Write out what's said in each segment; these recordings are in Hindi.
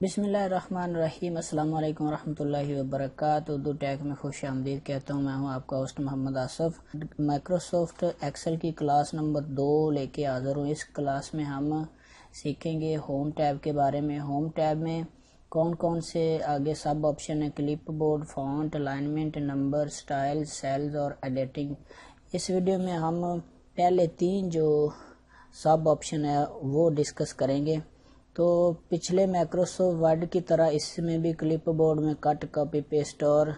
बिस्मिल्लाहिर्रहमानिर्रहीम। अस्सलाम वालेकुम रहमतुल्लाहि व बरकातुहू। उर्दू टैग में खुश आमदीद कहता हूँ। मैं हूँ आपका host Mohammad Asaf. Microsoft Excel की क्लास नंबर 2 लेके हाज़िर हूँ। इस क्लास में हम सीखेंगे होम टैब के बारे में। होम टैब में कौन कौन से आगे सब ऑप्शन है, clipboard, font, alignment, number, style, cells और एडिटिंग। इस वीडियो में हम पहले 3 जो सब ऑप्शन है वो डिस्कस करेंगे। तो पिछले माइक्रोसॉफ्ट वर्ड की तरह इसमें भी क्लिप बोर्ड में कट, कॉपी, पेस्ट और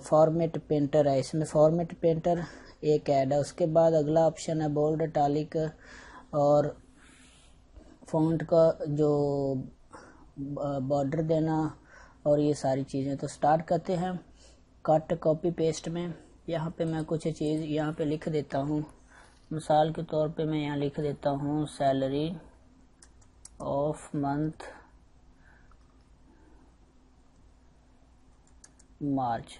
फॉर्मेट पेंटर है। इसमें फॉर्मेट पेंटर एक ऐड है। उसके बाद अगला ऑप्शन है बोल्ड, इटैलिक और फॉन्ट का जो बॉर्डर देना और ये सारी चीज़ें। तो स्टार्ट करते हैं कट, कॉपी, पेस्ट में। यहाँ पे मैं कुछ चीज़ यहाँ पे लिख देता हूँ। मिसाल के तौर पे मैं यहाँ लिख देता हूँ सैलरी ऑफ मंथ मार्च।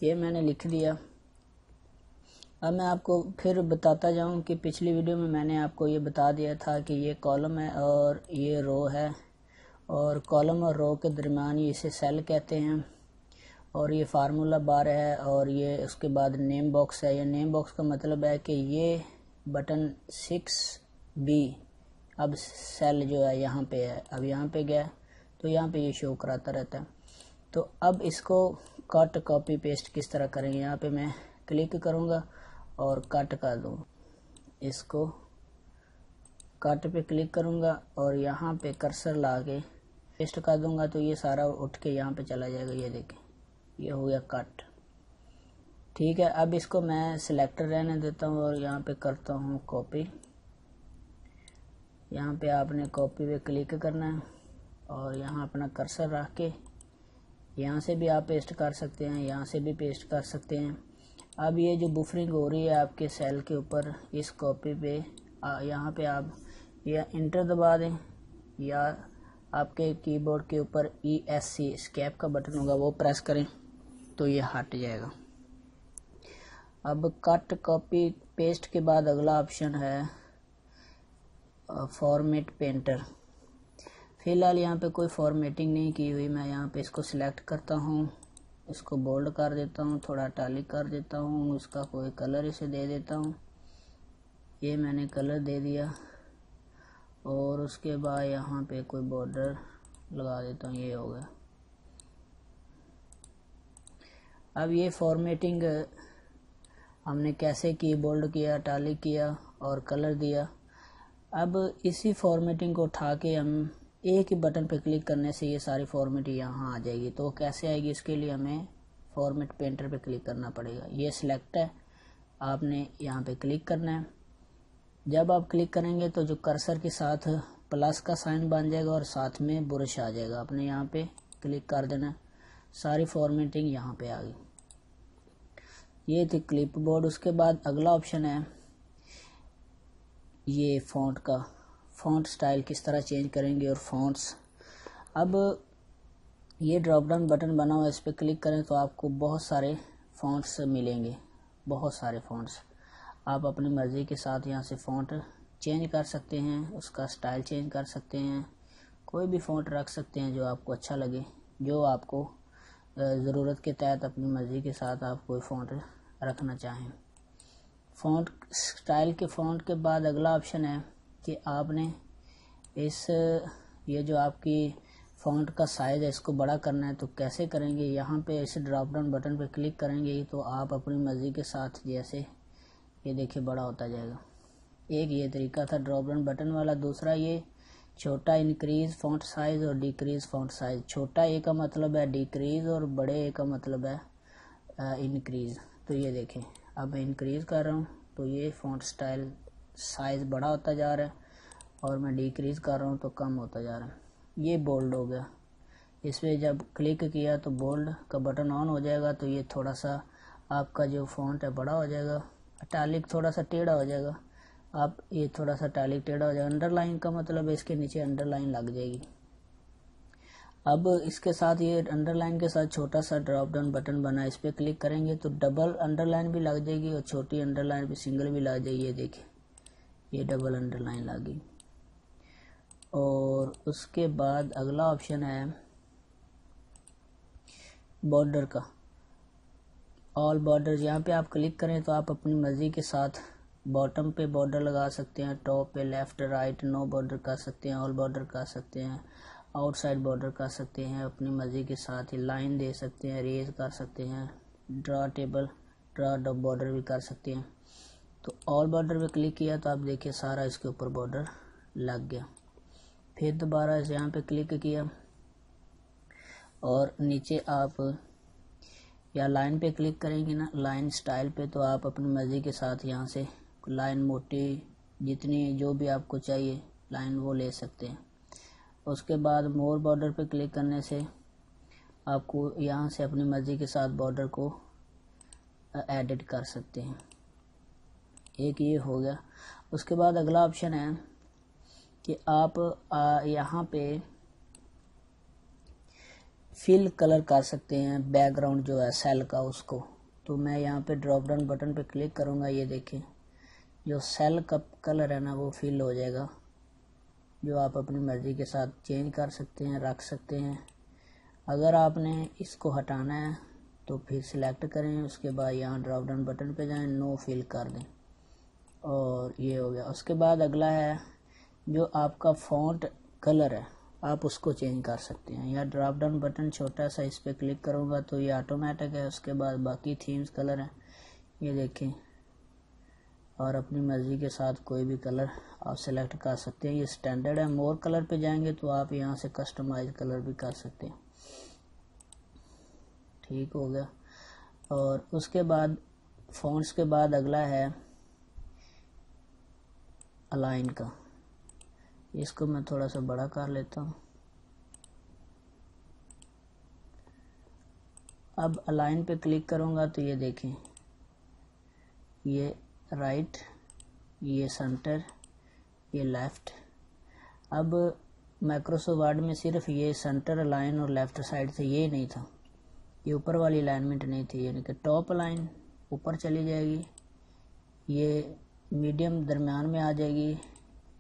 ये मैंने लिख दिया। अब मैं आपको फिर बताता जाऊं कि पिछली वीडियो में मैंने आपको ये बता दिया था कि ये कॉलम है और ये रो है, और कॉलम और रो के दरमियान इसे सेल कहते हैं, और ये फार्मूला बार है, और ये उसके बाद नेम बॉक्स है। ये नेम बॉक्स का मतलब है कि ये बटन 6B अब सेल जो है यहाँ पे है। अब यहाँ पे गया तो यहाँ पे ये शो कराता रहता है। तो अब इसको कट, कॉपी, पेस्ट किस तरह करेंगे। यहाँ पे मैं क्लिक करूँगा और कट कर दूँ। इसको कट पे क्लिक करूँगा और यहाँ पे कर्सर ला के पेस्ट कर दूँगा तो ये सारा उठ के यहाँ पे चला जाएगा। ये देखें, ये हो गया कट। ठीक है, अब इसको मैं सिलेक्टर रहने देता हूँ और यहाँ पे करता हूँ कॉपी। यहाँ पे आपने कॉपी पे क्लिक करना है और यहाँ अपना कर्सर रख के यहाँ से भी आप पेस्ट कर सकते हैं, यहाँ से भी पेस्ट कर सकते हैं। अब ये जो बुफरिंग हो रही है आपके सेल के ऊपर, इस कॉपी पे यहाँ पे आप या इंटर दबा दें या आपके कीबोर्ड के ऊपर ESC एस्केप का बटन होगा वो प्रेस करें तो ये हट जाएगा। अब कट, कॉपी, पेस्ट के बाद अगला ऑप्शन है फॉर्मेट पेंटर। फिलहाल यहाँ पे कोई फॉर्मेटिंग नहीं की हुई। मैं यहाँ पे इसको सिलेक्ट करता हूँ, इसको बोल्ड कर देता हूँ, थोड़ा इटैलिक कर देता हूँ, इसका कोई कलर इसे दे देता हूँ। ये मैंने कलर दे दिया और उसके बाद यहाँ पे कोई बॉर्डर लगा देता हूँ। ये हो गया। अब ये फॉर्मेटिंग हमने कैसे की, बोल्ड किया, इटैलिक किया और कलर दिया। अब इसी फॉर्मेटिंग को उठा के हम एक ही बटन पे क्लिक करने से ये सारी फॉर्मेट यहाँ आ जाएगी। तो कैसे आएगी, इसके लिए हमें फॉर्मेट पेंटर पे क्लिक करना पड़ेगा। ये सिलेक्ट है, आपने यहाँ पे क्लिक करना है। जब आप क्लिक करेंगे तो जो कर्सर के साथ प्लस का साइन बन जाएगा और साथ में ब्रश आ जाएगा। आपने यहाँ पे क्लिक कर देना है, सारी फॉर्मेटिंग यहाँ पे आ गई। ये थी क्लिप बोर्ड। उसके बाद अगला ऑप्शन है ये फ़ॉन्ट का। फ़ॉन्ट स्टाइल किस तरह चेंज करेंगे और फ़ॉन्ट्स। अब ये ड्रॉप डाउन बटन बना हुआ है, इस पर क्लिक करें तो आपको बहुत सारे फ़ॉन्ट्स मिलेंगे, बहुत सारे फ़ॉन्ट्स। आप अपनी मर्ज़ी के साथ यहाँ से फ़ॉन्ट चेंज कर सकते हैं, उसका स्टाइल चेंज कर सकते हैं, कोई भी फ़ॉन्ट रख सकते हैं जो आपको अच्छा लगे, जो आपको ज़रूरत के तहत अपनी मर्ज़ी के साथ आप कोई फ़ॉन्ट रखना चाहें। फ़ॉन्ट स्टाइल के फ़ॉन्ट के बाद अगला ऑप्शन है कि आपने ये जो आपकी फ़ॉन्ट का साइज़ है इसको बड़ा करना है। तो कैसे करेंगे, यहाँ पे इस ड्रॉप डाउन बटन पे क्लिक करेंगे तो आप अपनी मर्ज़ी के साथ जैसे ये देखिए बड़ा होता जाएगा। एक ये तरीका था ड्रॉप डाउन बटन वाला। दूसरा ये छोटा इंक्रीज़ फ़ॉन्ट साइज़ और डिक्रीज़ फ़ॉन्ट साइज़। छोटा ए का मतलब है डिक्रीज़ और बड़े ए का मतलब है इंक्रीज़। तो ये देखें, अब मैं इंक्रीज़ कर रहा हूँ तो ये फ़ॉन्ट स्टाइल साइज़ बड़ा होता जा रहा है और मैं डिक्रीज़ कर रहा हूँ तो कम होता जा रहा है। ये बोल्ड हो गया। इस पर जब क्लिक किया तो बोल्ड का बटन ऑन हो जाएगा तो ये थोड़ा सा आपका जो फ़ॉन्ट है बड़ा हो जाएगा। इटैलिक थोड़ा सा टेढ़ा हो जाएगा। आप ये थोड़ा सा इटैलिक टेढ़ा हो जाएगा। अंडरलाइन का मतलब है इसके नीचे अंडरलाइन लग जाएगी। अब इसके साथ ये अंडरलाइन के साथ छोटा सा ड्रॉप डाउन बटन बना है, इस पर क्लिक करेंगे तो डबल अंडरलाइन भी लग जाएगी और छोटी अंडरलाइन भी सिंगल भी लग जाएगी। ये देखिए, ये डबल अंडरलाइन लग गई। और उसके बाद अगला ऑप्शन है बॉर्डर का, ऑल बॉर्डर। यहाँ पे आप क्लिक करें तो आप अपनी मर्ज़ी के साथ बॉटम पे बॉर्डर लगा सकते हैं, टॉप पे, लेफ़्ट राइट, नो बॉर्डर कर सकते हैं, ऑल बॉर्डर कर सकते हैं, आउटसाइड बॉर्डर कर सकते हैं, अपनी मर्ज़ी के साथ ही लाइन दे सकते हैं, रेज कर सकते हैं, ड्रा टेबल, ड्रा बॉर्डर भी कर सकते हैं। तो ऑल बॉर्डर पे क्लिक किया तो आप देखिए सारा इसके ऊपर बॉर्डर लग गया। फिर दोबारा इसे यहाँ पे क्लिक किया और नीचे आप या लाइन पे क्लिक करेंगे ना, लाइन स्टाइल पे, तो आप अपनी मर्ज़ी के साथ यहाँ से लाइन मोटी जितनी जो भी आपको चाहिए लाइन वो ले सकते हैं। उसके बाद मोर बॉर्डर पे क्लिक करने से आपको यहाँ से अपनी मर्ज़ी के साथ बॉर्डर को एडिट कर सकते हैं। एक ये हो गया। उसके बाद अगला ऑप्शन है कि आप यहाँ पे फिल कलर कर सकते हैं बैकग्राउंड जो है सेल का उसको। तो मैं यहाँ पे ड्रॉप डाउन बटन पे क्लिक करूँगा, ये देखें जो सेल का कलर है ना वो फिल हो जाएगा, जो आप अपनी मर्ज़ी के साथ चेंज कर सकते हैं, रख सकते हैं। अगर आपने इसको हटाना है तो फिर सिलेक्ट करें, उसके बाद यहाँ ड्रॉप डाउन बटन पे जाएं, नो फिल कर दें और ये हो गया। उसके बाद अगला है जो आपका फ़ॉन्ट कलर है आप उसको चेंज कर सकते हैं। या ड्रॉप डाउन बटन छोटा सा, इस पर क्लिक करूँगा तो ये ऑटोमेटिक है। उसके बाद बाकी थीम्स कलर हैं, ये देखें, और अपनी मर्ज़ी के साथ कोई भी कलर आप सेलेक्ट कर सकते हैं। ये स्टैंडर्ड है। मोर कलर पे जाएंगे तो आप यहाँ से कस्टमाइज कलर भी कर सकते हैं। ठीक हो गया। और उसके बाद फ़ॉन्ट्स के बाद अगला है अलाइन का। इसको मैं थोड़ा सा बड़ा कर लेता हूँ। अब अलाइन पे क्लिक करूँगा तो ये देखें, ये राइट, ये सेंटर, ये लेफ़्ट। अब माइक्रोसॉफ्ट वर्ड में सिर्फ ये सेंटर अलाइन और लेफ़्ट साइड से ये नहीं था, ये ऊपर वाली अलाइनमेंट नहीं थी, यानी कि टॉप अलाइन ऊपर चली जाएगी, ये मीडियम दरम्यान में आ जाएगी,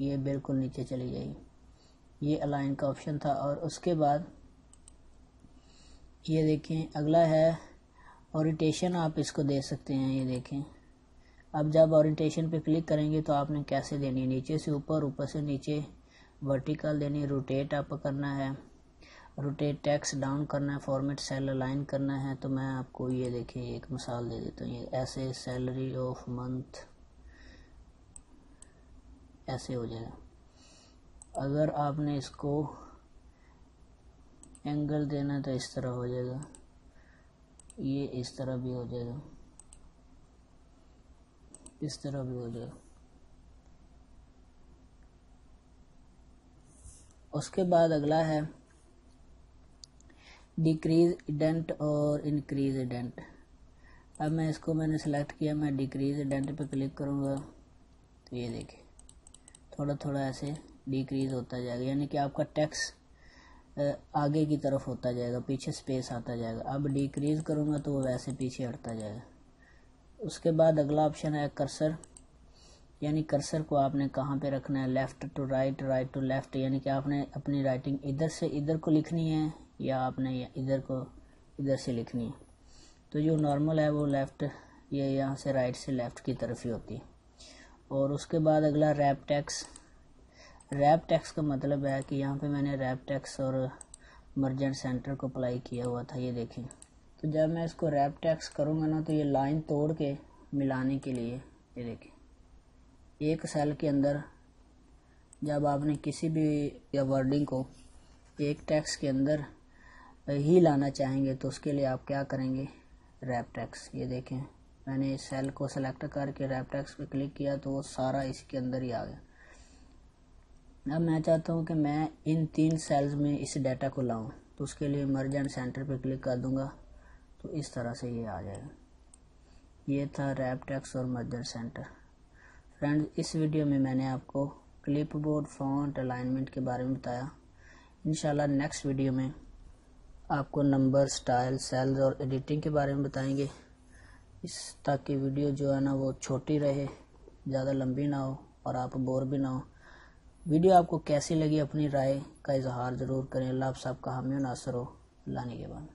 ये बिल्कुल नीचे चली जाएगी। ये अलाइन का ऑप्शन था। और उसके बाद ये देखें अगला है ओरिएंटेशन, आप इसको दे सकते हैं। ये देखें, अब जब ओरिएंटेशन पे क्लिक करेंगे तो आपने कैसे देनी है, नीचे से ऊपर, ऊपर से नीचे, वर्टिकल देनी, रोटेट अप करना है, रोटेट टेक्स्ट डाउन करना है, फॉर्मेट सेल अलाइन करना है। तो मैं आपको ये देखें एक मिसाल दे देता हूँ। ये ऐसे सैलरी ऑफ मंथ ऐसे हो जाएगा। अगर आपने इसको एंगल देना तो इस तरह हो जाएगा, ये इस तरह भी हो जाएगा, इस तरह भी हो जाएगा। उसके बाद अगला है डिक्रीज इंडेंट और इंक्रीज इंडेंट। अब मैं इसको मैंने सेलेक्ट किया, मैं डिक्रीज इंडेंट पे क्लिक करूँगा तो ये देखिए थोड़ा थोड़ा ऐसे डिक्रीज होता जाएगा, यानी कि आपका टेक्स्ट आगे की तरफ होता जाएगा, पीछे स्पेस आता जाएगा। अब डिक्रीज करूँगा तो वो वैसे पीछे हटता जाएगा। उसके बाद अगला ऑप्शन है कर्सर, यानी कर्सर को आपने कहाँ पे रखना है, left to right, right to left, यानी कि आपने अपनी राइटिंग इधर से इधर को लिखनी है या आपने इधर को इधर से लिखनी है। तो जो नॉर्मल है वो लेफ़्ट, ये यहाँ से राइट से लेफ़्ट की तरफ ही होती है। और उसके बाद अगला रैप टेक्स्ट। रैप टेक्स्ट का मतलब है कि यहाँ पे मैंने रैप टेक्स्ट और मर्जेंट सेंटर को अप्लाई किया हुआ था, ये देखें। तो जब मैं इसको रैप टेक्स्ट करूँगा ना तो ये लाइन तोड़ के मिलाने के लिए, ये देखें, एक सेल के अंदर जब आपने किसी भी या वर्डिंग को एक टेक्स्ट के अंदर ही लाना चाहेंगे तो उसके लिए आप क्या करेंगे, रैप टेक्स्ट। ये देखें मैंने इस सेल को सेलेक्ट करके रैप टेक्स्ट पे क्लिक किया तो वो सारा इसके अंदर ही आ गया। अब मैं चाहता हूँ कि मैं इन 3 सेल्स में इस डाटा को लाऊं, तो उसके लिए मर्ज एंड सेंटर पे क्लिक कर दूंगा तो इस तरह से ये आ जाएगा। ये था रैप टेक्स्ट और मर्ज एंड सेंटर। फ्रेंड्स, इस वीडियो में मैंने आपको क्लिपबोर्ड, फॉन्ट, अलाइनमेंट के बारे में बताया। इंशाल्लाह नेक्स्ट वीडियो में आपको नंबर, स्टाइल, सेल्स और एडिटिंग के बारे में बताएंगे, ताकि वीडियो जो है ना वो छोटी रहे, ज़्यादा लंबी ना हो और आप बोर भी ना हो। वीडियो आपको कैसी लगी अपनी राय का इजहार ज़रूर करें। अल्लाह आप सबका हामी नासर हो। अल्लाह ने के बाद।